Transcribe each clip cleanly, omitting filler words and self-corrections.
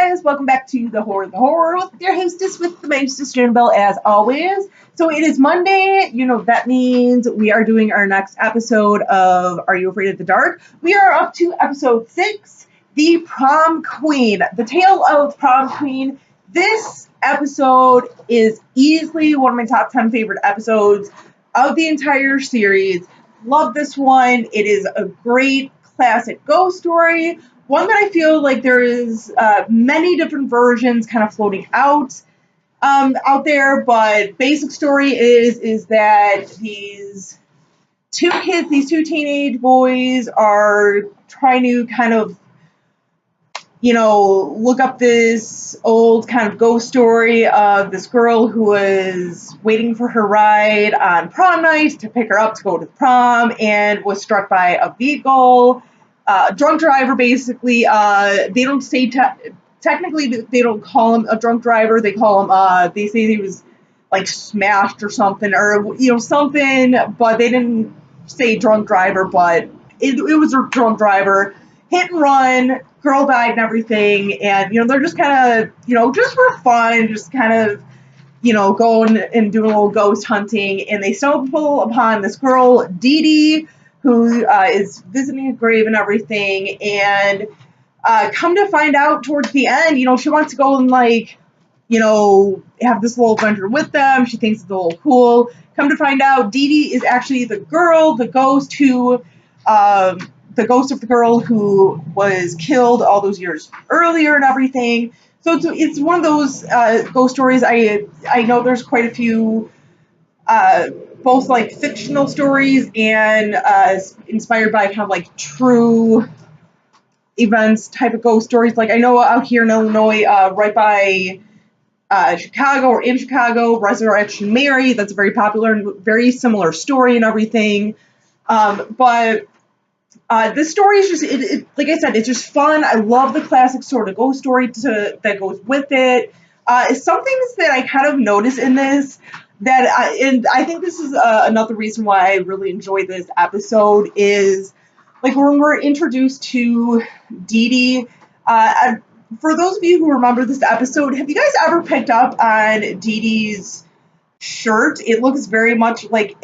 guys, welcome back to the Horror with your hostess with the mostest, Annabelle, as always. So it is Monday, that means we are doing our next episode of Are You Afraid of the Dark? We are up to episode 6, The Prom Queen, the tale of Prom Queen. This episode is easily one of my top 10 favorite episodes of the entire series. Love this one. It is a great classic ghost story. One that I feel like there is many different versions kind of floating out there, but basic story is that these two kids, these two teenage boys, are trying to kind of, look up this old kind of ghost story of this girl who was waiting for her ride on prom night to pick her up to go to prom and was struck by a vehicle. Drunk driver, basically. They don't say technically they don't call him a drunk driver. They call him. They say he was like smashed or something, or something. But they didn't say drunk driver. But it was a drunk driver. Hit and run. Girl died and everything. And they're just kind of just for fun, just kind of going and doing a little ghost hunting. And they stumble upon this girl, Dee Dee, who is visiting a grave and everything, and come to find out towards the end, she wants to go and have this little adventure with them. She thinks it's a little cool. Come to find out, Dee Dee is actually the girl, the ghost of the girl who was killed all those years earlier and everything. So it's one of those ghost stories. I know there's quite a few both like fictional stories and inspired by kind of like true events type of ghost stories. Like I know out here in Illinois, right by Chicago or in Chicago, Resurrection Mary, that's a very popular and very similar story and everything. But this story is just, like I said, it's just fun. I love the classic sort of ghost story that goes with it. Some things that I kind of notice in this, and I think this is another reason why I really enjoy this episode, is like when we're introduced to Dee Dee. For those of you who remember this episode, have you guys ever picked up on Dee Dee's shirt? It looks very much like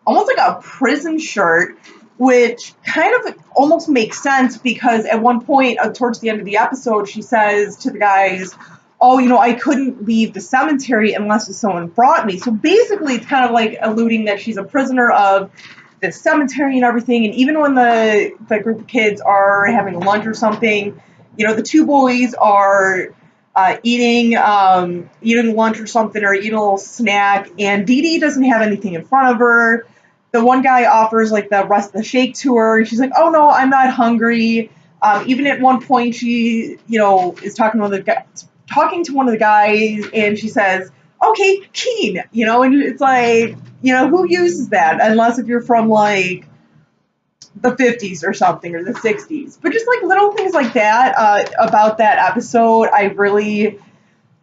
almost like a prison shirt, which kind of almost makes sense because at one point towards the end of the episode, she says to the guys, oh, I couldn't leave the cemetery unless someone brought me. So basically, it's kind of like alluding that she's a prisoner of the cemetery and everything. And even when the group of kids are having lunch or something, the two boys are eating lunch or something, or eating a little snack, and Dee Dee doesn't have anything in front of her. The one guy offers like the rest of the shake to her, and she's like, oh no, I'm not hungry. Even at one point, she is talking to one of the guys, and she says, okay, keen, and it's like, who uses that unless if you're from like the 50s or something, or the 60s. But just like little things like that about that episode, I really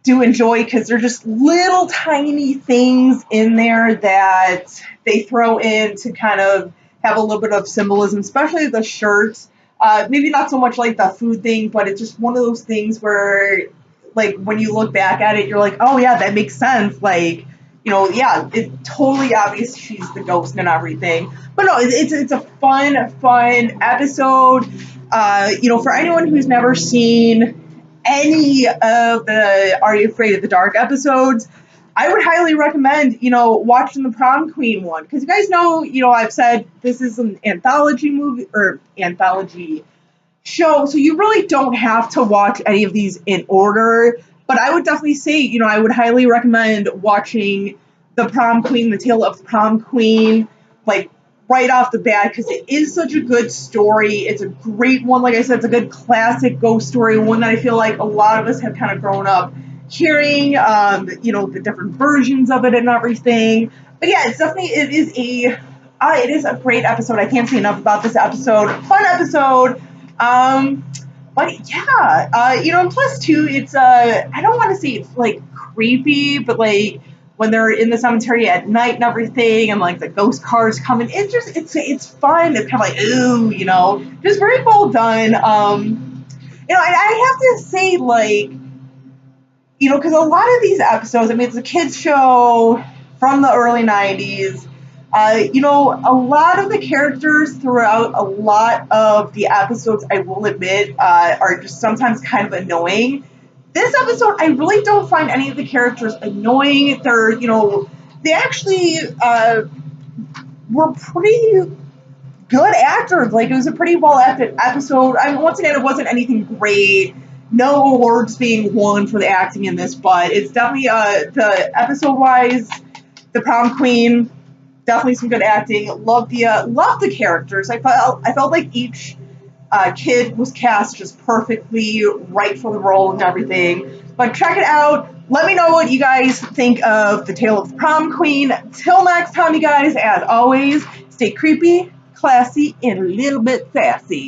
do enjoy, because they're just little tiny things in there that they throw in to kind of have a little bit of symbolism, especially the shirts. Maybe not so much like the food thing, but it's just one of those things where, like, when you look back at it, you're like, oh yeah, that makes sense. Like, yeah, it's totally obvious she's the ghost and everything. But no, it's a fun episode. For anyone who's never seen any of the Are You Afraid of the Dark episodes, I would highly recommend, watching the Prom Queen one. Because you guys know, I've said this is an anthology movie, or anthology show, so you really don't have to watch any of these in order. But I would definitely say, I would highly recommend watching the Prom Queen, the tale of Prom Queen, like right off the bat, because it is such a good story. It's a great one. Like I said, it's a good classic ghost story, one that I feel like a lot of us have kind of grown up hearing, the different versions of it and everything. But yeah, it is a great episode. I can't say enough about this episode. Fun episode. But yeah, and plus too, it's, I don't want to say it's like creepy, but like when they're in the cemetery at night and everything, and like the ghost cars coming, it's fun. It's kind of like, ooh, just very well done. You know, and I have to say, like, you know, because a lot of these episodes, I mean, it's a kids show from the early 90s. You know, a lot of the characters throughout a lot of the episodes, I will admit, are just sometimes kind of annoying. This episode, I really don't find any of the characters annoying. They're, you know, they actually were pretty good actors. Like, it was a pretty well acted episode. I mean, once again, it wasn't anything great. No awards being won for the acting in this, but it's definitely the episode wise, the Prom Queen, definitely some good acting. Love the characters. I felt like each kid was cast just perfectly right for the role and everything. But check it out. Let me know what you guys think of the Tale of the Prom Queen. Till next time, you guys, as always, stay creepy, classy, and a little bit sassy.